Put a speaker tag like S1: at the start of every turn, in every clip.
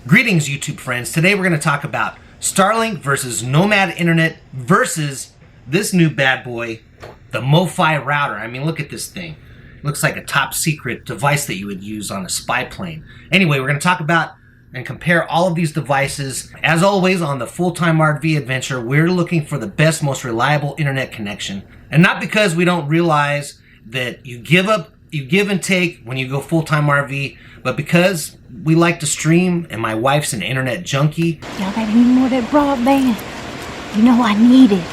S1: Greetings, YouTube friends. Today we're going to talk about Starlink versus Nomad Internet versus this new bad boy, the Mofi router. I mean, look at this thing. It looks like a top secret device that you would use on a spy plane. Anyway, we're going to talk about and compare all of these devices. As always, on the Full-Time RV Adventure, we're looking for the best, most reliable internet connection. And not because we don't realize that you give and take when you go full-time RV, but because we like to stream and my wife's an internet junkie.
S2: Y'all got any more of that broadband? You know I need it.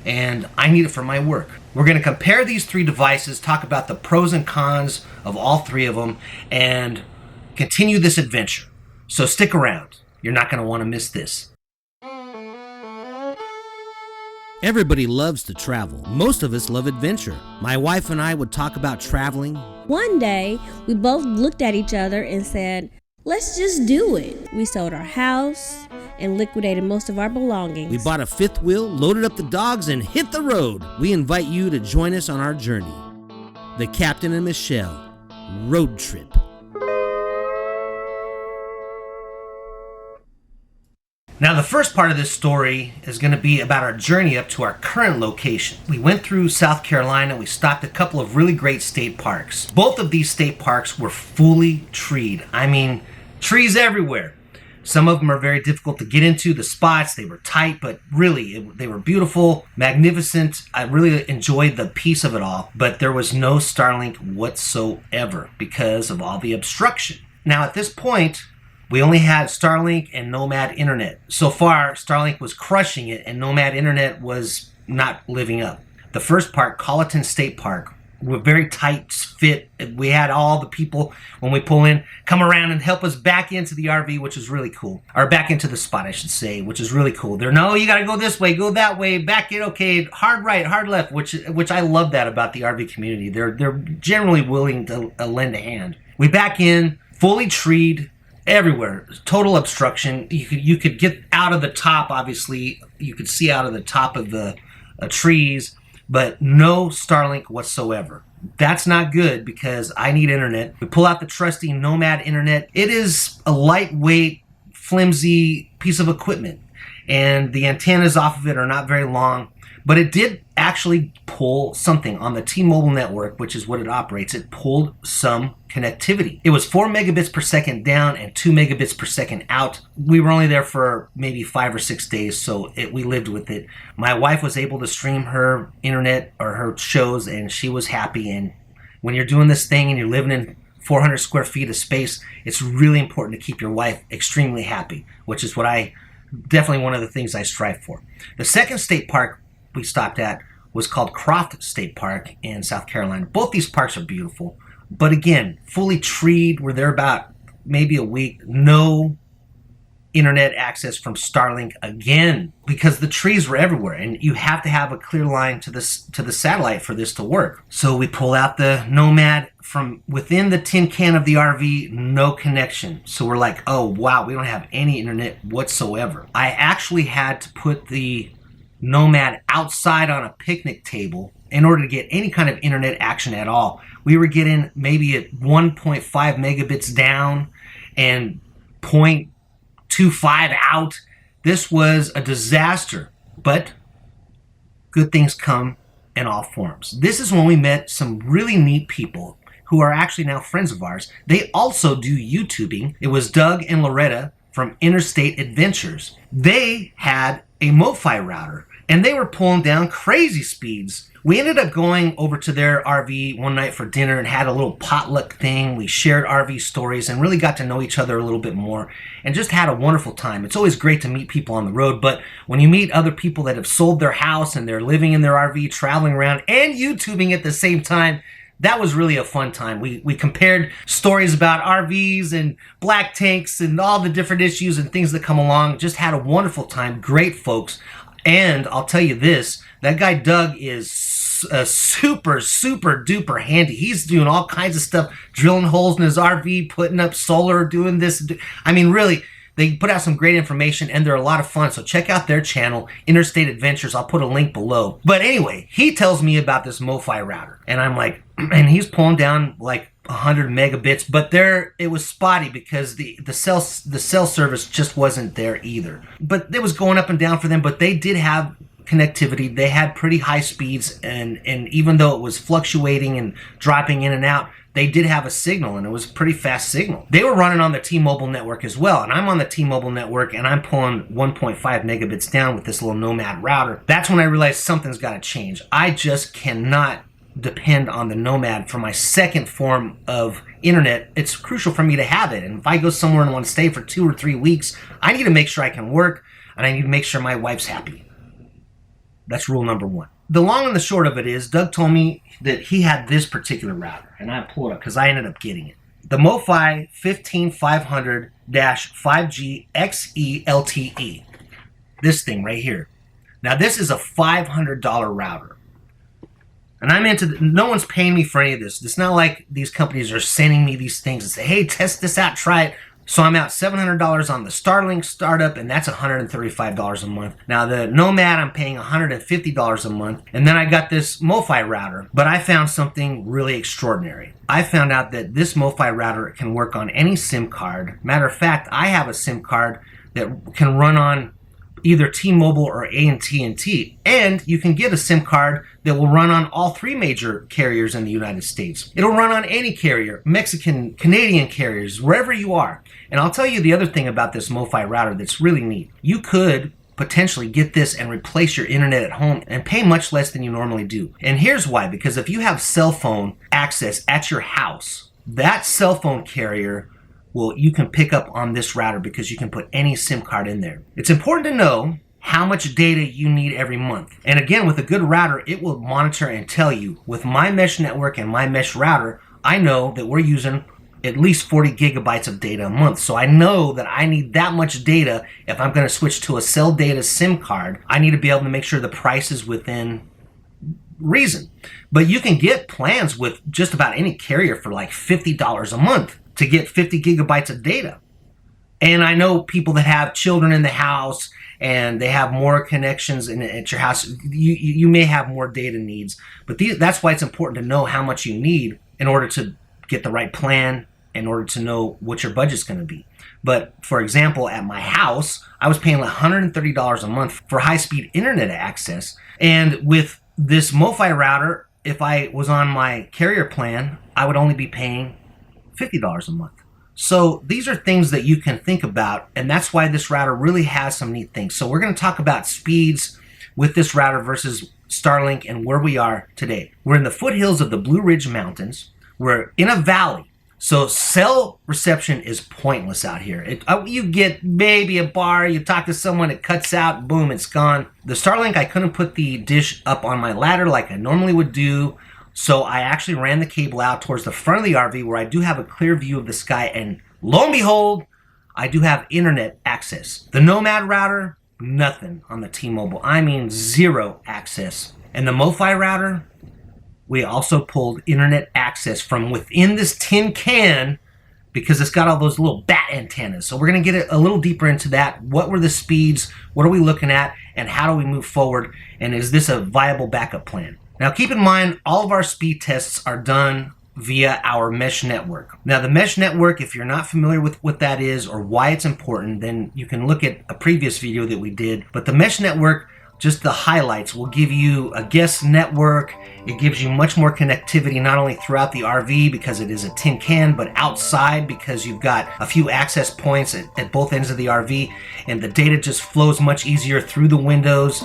S1: And I need it for my work. We're going to compare these three devices, talk about the pros and cons of all three of them, and continue this adventure. So stick around. You're not going to want to miss this. Everybody loves to travel. Most of us love adventure. My wife and I would talk about traveling.
S3: One day, we both looked at each other and said, let's just do it. We sold our house and liquidated most of our belongings.
S1: We bought a fifth wheel, loaded up the dogs, and hit the road. We invite you to join us on our journey. The Captain and Michelle Road Trip. Now, the first part of this story is going to be about our journey up to our current location. We went through South Carolina. We stopped at a couple of really great state parks. Both of these state parks were fully treed. I mean, trees everywhere. Some of them are very difficult to get into. The spots, they were tight, but really, they were beautiful, magnificent. I really enjoyed the piece of it all, but there was no Starlink whatsoever because of all the obstruction. Now, at this point, we only had Starlink and Nomad Internet. So far, Starlink was crushing it and Nomad Internet was not living up. The first park, Colleton State Park, were very tight fit. We had all the people, when we pull in, come around and help us back into the RV, which is really cool. Or back into the spot, I should say, which is really cool. They're, no, you gotta go this way, go that way, back in, okay, hard right, hard left, which I love that about the RV community. They're generally willing to lend a hand. We back in, fully treed, everywhere, total obstruction. You could get out of the top, obviously. You could see out of the top of the trees, but no Starlink whatsoever. That's not good because I need internet. We pull out the trusty Nomad Internet. It is a lightweight, flimsy piece of equipment, and the antennas off of it are not very long, but it did actually pull something on the T-Mobile network, which is what it operates. It pulled some connectivity. It was 4 megabits per second down and 2 megabits per second out. We were only there for maybe 5 or 6 days, so we lived with it. My wife was able to stream her internet or her shows, and she was happy. And when you're doing this thing and you're living in 400 square feet of space, it's really important to keep your wife extremely happy, which is definitely one of the things I strive for. The second state park we stopped at was called Croft State Park in South Carolina. Both these parks are beautiful, but again, fully treed. We're there about maybe a week. No internet access from Starlink again because the trees were everywhere, and you have to have a clear line to the satellite for this to work. So we pull out the Nomad from within the tin can of the RV, no connection. So we're like, oh wow, we don't have any internet whatsoever. I actually had to put the Nomad outside on a picnic table in order to get any kind of internet action at all. We were getting maybe at 1.5 megabits down and 0.25 out. This was a disaster, but good things come in all forms. This is when we met some really neat people who are actually now friends of ours. They also do YouTubing. It was Doug and Loretta from Interstate Adventures. They had a Mofi router, and they were pulling down crazy speeds. We ended up going over to their RV one night for dinner and had a little potluck thing. We shared RV stories and really got to know each other a little bit more and just had a wonderful time. It's always great to meet people on the road, but when you meet other people that have sold their house and they're living in their RV, traveling around, and YouTubing at the same time, that was really a fun time. We compared stories about RVs and black tanks and all the different issues and things that come along. Just had a wonderful time. Great folks. And I'll tell you this, that guy Doug is super duper handy. He's doing all kinds of stuff, drilling holes in his RV, putting up solar, doing this. I mean, really, they put out some great information and they're a lot of fun. So check out their channel, Interstate Adventures. I'll put a link below. But anyway, he tells me about this Mofi router. And I'm like, and he's pulling down like 100 megabits, but it was spotty because the cell service just wasn't there either. But it was going up and down for them, but they did have connectivity. They had pretty high speeds, and even though it was fluctuating and dropping in and out, they did have a signal, and it was a pretty fast signal. They were running on the T-Mobile network as well, and I'm on the T-Mobile network, and I'm pulling 1.5 megabits down with this little Nomad router. That's when I realized something's got to change. I just cannot depend on the Nomad for my second form of internet. It's crucial for me to have it, and if I go somewhere and want to stay for 2 or 3 weeks, I need to make sure I can work, and I need to make sure my wife's happy. That's rule number 1. The long and the short of it is, Doug told me that he had this particular router, and I pulled it up because I ended up getting it. The Mofi 15500-5G XE LTE. This thing right here. Now this is a $500 router. And I'm no one's paying me for any of this. It's not like these companies are sending me these things and say, hey, test this out, try it. So I'm out $700 on the Starlink startup, and that's $135 a month. Now the Nomad, I'm paying $150 a month. And then I got this Mofi router, but I found something really extraordinary. I found out that this Mofi router can work on any SIM card. Matter of fact, I have a SIM card that can run on either T-Mobile or AT&T, and you can get a SIM card that will run on all 3 major carriers in the United States. It'll run on any carrier, Mexican, Canadian carriers, wherever you are. And I'll tell you the other thing about this Mofi router that's really neat. You could potentially get this and replace your internet at home and pay much less than you normally do. And here's why, because if you have cell phone access at your house, that cell phone carrier you can pick up on this router because you can put any SIM card in there. It's important to know how much data you need every month. And again, with a good router, it will monitor and tell you. With my mesh network and my mesh router, I know that we're using at least 40 gigabytes of data a month. So I know that I need that much data. If I'm going to switch to a cell data SIM card, I need to be able to make sure the price is within reason. But you can get plans with just about any carrier for like $50 a month to get 50 gigabytes of data. And I know people that have children in the house and they have more connections at your house. You may have more data needs, but that's why it's important to know how much you need in order to get the right plan, in order to know what your budget's going to be. But for example, at my house, I was paying like $130 a month for high-speed internet access. And with this Mofi router, if I was on my carrier plan, I would only be paying $50 a month. So these are things that you can think about, and that's why this router really has some neat things. So we're going to talk about speeds with this router versus Starlink and where we are today. We're in the foothills of the Blue Ridge Mountains. We're in a valley. So cell reception is pointless out here. You get maybe a bar, you talk to someone, it cuts out, boom, it's gone. The Starlink, I couldn't put the dish up on my ladder like I normally would do. So I actually ran the cable out towards the front of the RV where I do have a clear view of the sky, and lo and behold, I do have internet access. The Nomad router, nothing on the T-Mobile. I mean 0 access. And the Mofi router, we also pulled internet access from within this tin can because it's got all those little bat antennas. So we're going to get a little deeper into that. What were the speeds? What are we looking at? And how do we move forward? And is this a viable backup plan? Now keep in mind, all of our speed tests are done via our mesh network. Now the mesh network, if you're not familiar with what that is or why it's important, then you can look at a previous video that we did. But the mesh network, just the highlights, will give you a guest network. It gives you much more connectivity, not only throughout the RV because it is a tin can, but outside because you've got a few access points at both ends of the RV, and the data just flows much easier through the windows.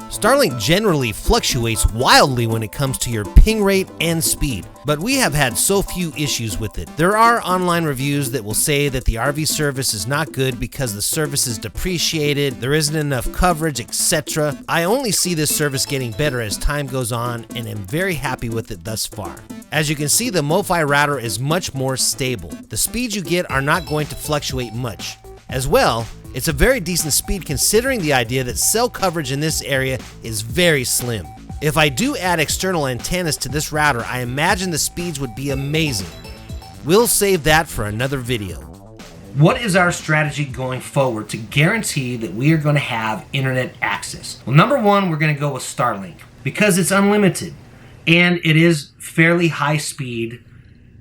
S4: Starlink generally fluctuates wildly when it comes to your ping rate and speed, but we have had so few issues with it. There are online reviews that will say that the RV service is not good because the service is depreciated, there isn't enough coverage, etc. I only see this service getting better as time goes on and am very happy with it thus far. As you can see, the Mofi router is much more stable. The speeds you get are not going to fluctuate much. As well, it's a very decent speed considering the idea that cell coverage in this area is very slim. If I do add external antennas to this router, I imagine the speeds would be amazing. We'll save that for another video.
S1: What is our strategy going forward to guarantee that we are going to have internet access? Well, number one, we're going to go with Starlink because it's unlimited and it is fairly high speed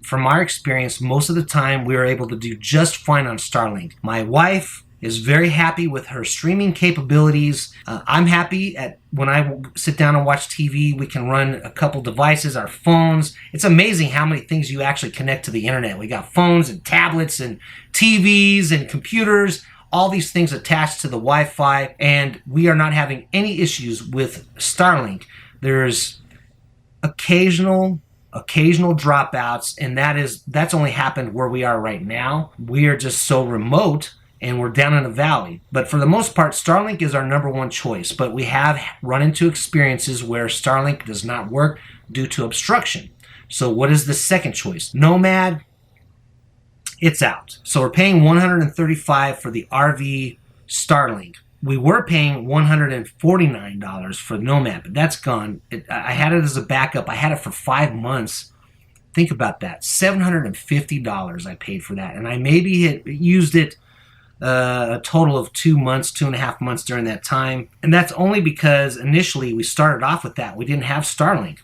S1: from our experience, most of the time we are able to do just fine on Starlink. My wife is very happy with her streaming capabilities. I'm happy at when I sit down and watch TV, we can run a couple devices, our phones. It's amazing how many things you actually connect to the internet. We got phones and tablets and TVs and computers, all these things attached to the Wi-Fi, and we are not having any issues with Starlink. There's occasional dropouts, and that's only happened where we are right now. We are just so remote and we're down in a valley. But for the most part, Starlink is our number one choice. But we have run into experiences where Starlink does not work due to obstruction. So what is the second choice? Nomad, it's out. So we're paying $135 for the RV Starlink. We were paying $149 for Nomad, but that's gone. I had it as a backup. I had it for 5 months. Think about that. $750 I paid for that. And I maybe had used it a total of 2 months, 2.5 months during that time. And that's only because initially we started off with that. We didn't have Starlink.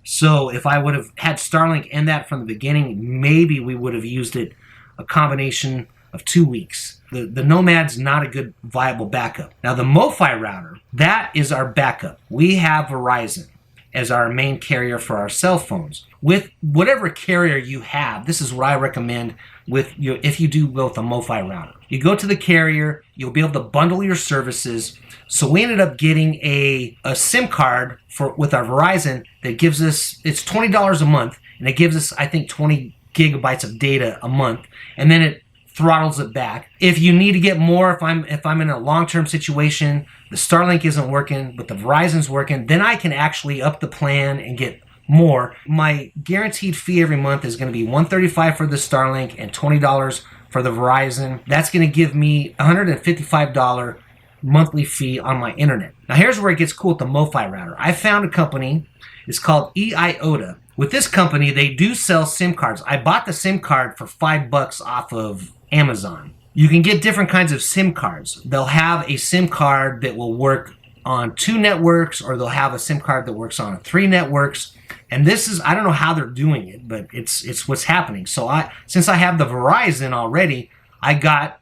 S1: So if I would have had Starlink and that from the beginning, maybe we would have used it a combination of 2 weeks. The Nomad's not a good viable backup. Now the Mofi router, that is our backup. We have Verizon as our main carrier for our cell phones. With whatever carrier you have, this is what I recommend if you do go with a Mofi router. You go to the carrier, you'll be able to bundle your services. So we ended up getting a SIM card with our Verizon that gives us, it's $20 a month, and it gives us, I think, 20 gigabytes of data a month, and then it throttles it back. If you need to get more, if I'm in a long-term situation, the Starlink isn't working, but the Verizon's working, then I can actually up the plan and get more. My guaranteed fee every month is going to be $135 for the Starlink and $20 for the Verizon. That's going to give me $155 monthly fee on my internet. Now here's where it gets cool with the Mofi router. I found a company, it's called EIOTA. With this company, they do sell SIM cards. I bought the SIM card for $5 off of Amazon. You can get different kinds of SIM cards. They'll have a SIM card that will work on 2 networks, or they'll have a SIM card that works on 3 networks. And this is, I don't know how they're doing it, but it's what's happening. So since I have the Verizon already, I got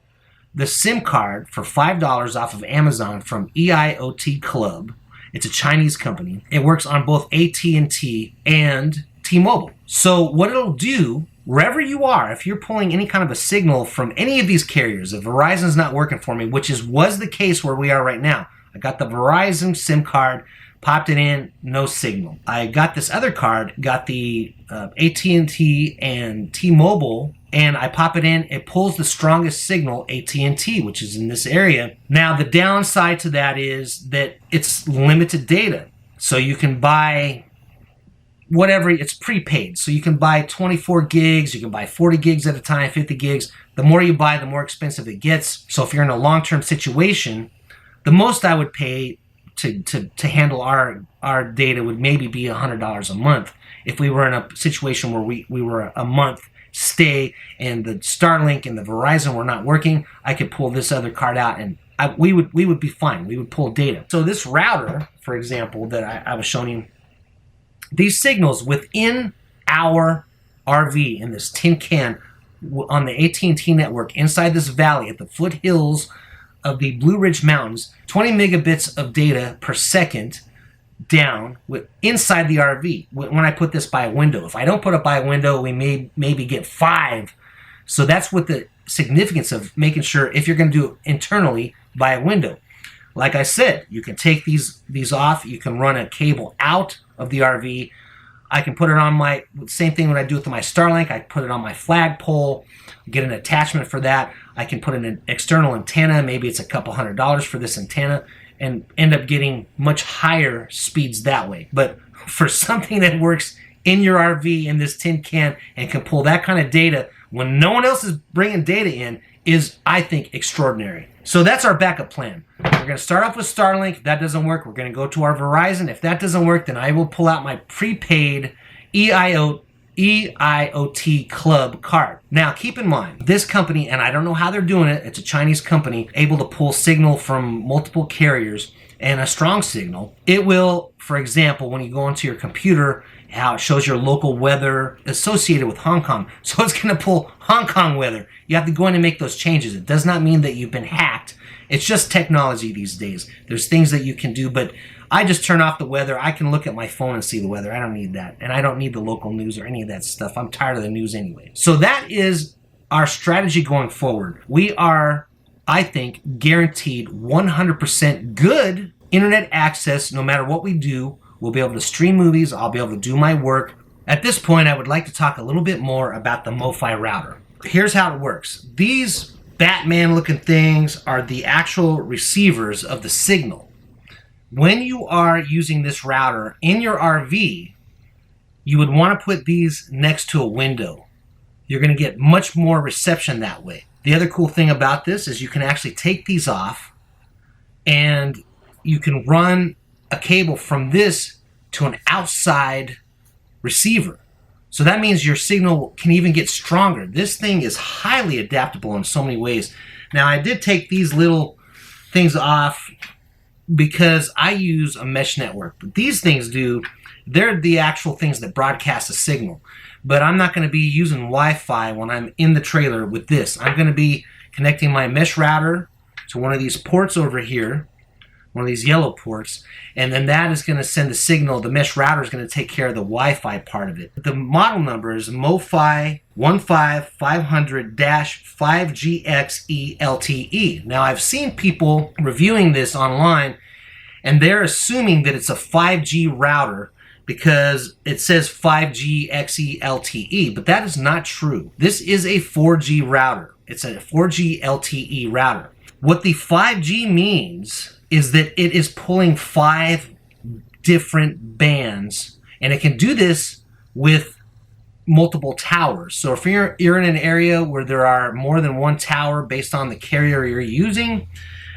S1: the SIM card for $5 off of Amazon from EIOTCLUB. It's a Chinese company. It works on both AT&T and T-Mobile. So what it'll do, wherever you are, if you're pulling any kind of a signal from any of these carriers, if Verizon's not working for me, which was the case where we are right now. I got the Verizon SIM card, popped it in, no signal. I got this other card, got the AT&T and T-Mobile, and I pop it in, it pulls the strongest signal, AT&T, which is in this area. Now, the downside to that is that it's limited data. So you can buy whatever, it's prepaid. So you can buy 24 gigs, you can buy 40 gigs at a time, 50 gigs. The more you buy, the more expensive it gets. So if you're in a long-term situation, the most I would pay to handle our data would maybe be $100 a month. If we were in a situation where we were a month stay and the Starlink and the Verizon were not working, I could pull this other card out and we would be fine. We would pull data. So this router, for example, that I was showing you, these signals within our RV in this tin can on the AT&T network inside this valley at the foothills of the Blue Ridge Mountains, 20 megabits of data per second down inside the RV when I put this by a window. If I don't put it by a window, we maybe get 5. So that's what the significance of making sure if you're going to do it internally by a window. Like I said, you can take these off. You can run a cable out of the RV. I can put it on my, same thing when I do with my Starlink, I put it on my flagpole, get an attachment for that. I can put in an external antenna, maybe it's a couple $100 for this antenna, and end up getting much higher speeds that way. But for something that works in your RV in this tin can and can pull that kind of data when no one else is bringing data in is, I think, extraordinary. So that's our backup plan. We're going to start off with Starlink. If that doesn't work, we're going to go to our Verizon. If that doesn't work, then I will pull out my prepaid EIOTCLUB card. Now, keep in mind, this company, and I don't know how they're doing it, it's a Chinese company, able to pull signal from multiple carriers and a strong signal. It will, for example, when you go onto your computer how it shows your local weather associated with Hong Kong. So it's going to pull Hong Kong weather. You have to go in and make those changes. It does not mean that you've been hacked. It's just technology these days. There's things that you can do, but I just turn off the weather. I can look at my phone and see the weather. I don't need that. And I don't need the local news or any of that stuff. I'm tired of the news anyway. So that is our strategy going forward. We are, I think, guaranteed 100% good internet access no matter what we do. We'll be able to stream movies. I'll be able to do my work. At this point, I would like to talk a little bit more about the Mofi router. Here's how it works. These Batman-looking things are the actual receivers of the signal. When you are using this router in your RV, you would want to put these next to a window. You're going to get much more reception that way. The other cool thing about this is you can actually take these off and you can run a cable from this to an outside receiver. So that means your signal can even get stronger. This thing is highly adaptable in so many ways. Now, I did take these little things off because I use a mesh network. But these things they're the actual things that broadcast a signal. But I'm not going to be using Wi-Fi when I'm in the trailer with this. I'm going to be connecting my mesh router to one of these ports over here, one of these yellow ports, and then that is going to send the signal. The mesh router is going to take care of the Wi-Fi part of it. The model number is Mofi 15500-5GXE LTE. Now, I've seen people reviewing this online, and they're assuming that it's a 5G router because it says 5G XE LTE, but that is not true. This is a 4G router. It's a 4G LTE router. What the 5G means is that it is pulling 5 different bands, and it can do this with multiple towers. So if you're in an area where there are more than one tower based on the carrier you're using,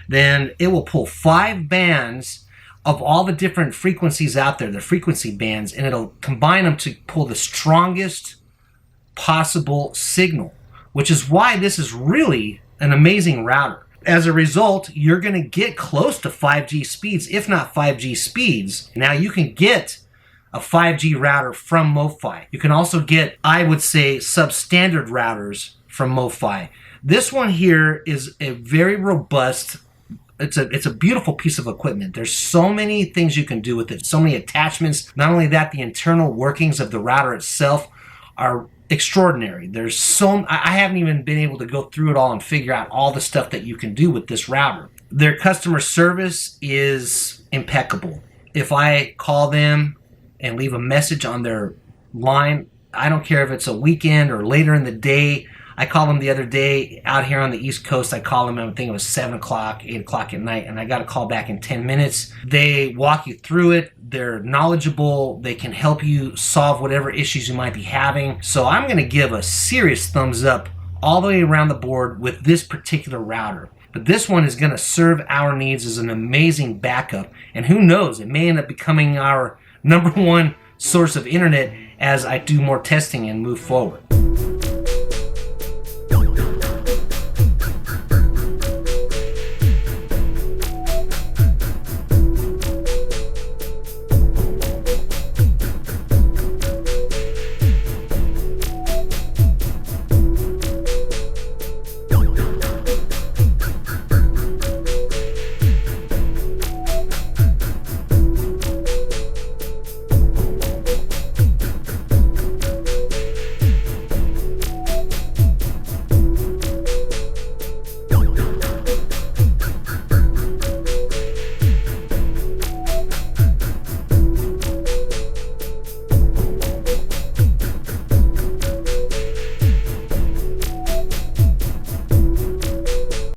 S1: then it will pull 5 bands of all the different frequencies out there, the frequency bands, and it'll combine them to pull the strongest possible signal, which is why this is really an amazing router. As a result, you're going to get close to 5G speeds, if not 5G speeds. Now, you can get a 5G router from Mofi. You can also get, I would say, substandard routers from Mofi. This one here is a very robust, it's a beautiful piece of equipment. There's so many things you can do with it, so many attachments. Not only that, the internal workings of the router itself are extraordinary. I haven't even been able to go through it all and figure out all the stuff that you can do with this router. Their customer service is impeccable. If I call them and leave a message on their line, I don't care if it's a weekend or later in the day. I called them the other day out here on the East Coast. I called them, I think it was 7 o'clock, 8 o'clock at night, and I got a call back in 10 minutes. They walk you through it. They're knowledgeable. They can help you solve whatever issues you might be having. So I'm going to give a serious thumbs up all the way around the board with this particular router. But this one is going to serve our needs as an amazing backup. And who knows, it may end up becoming our #1 source of internet as I do more testing and move forward.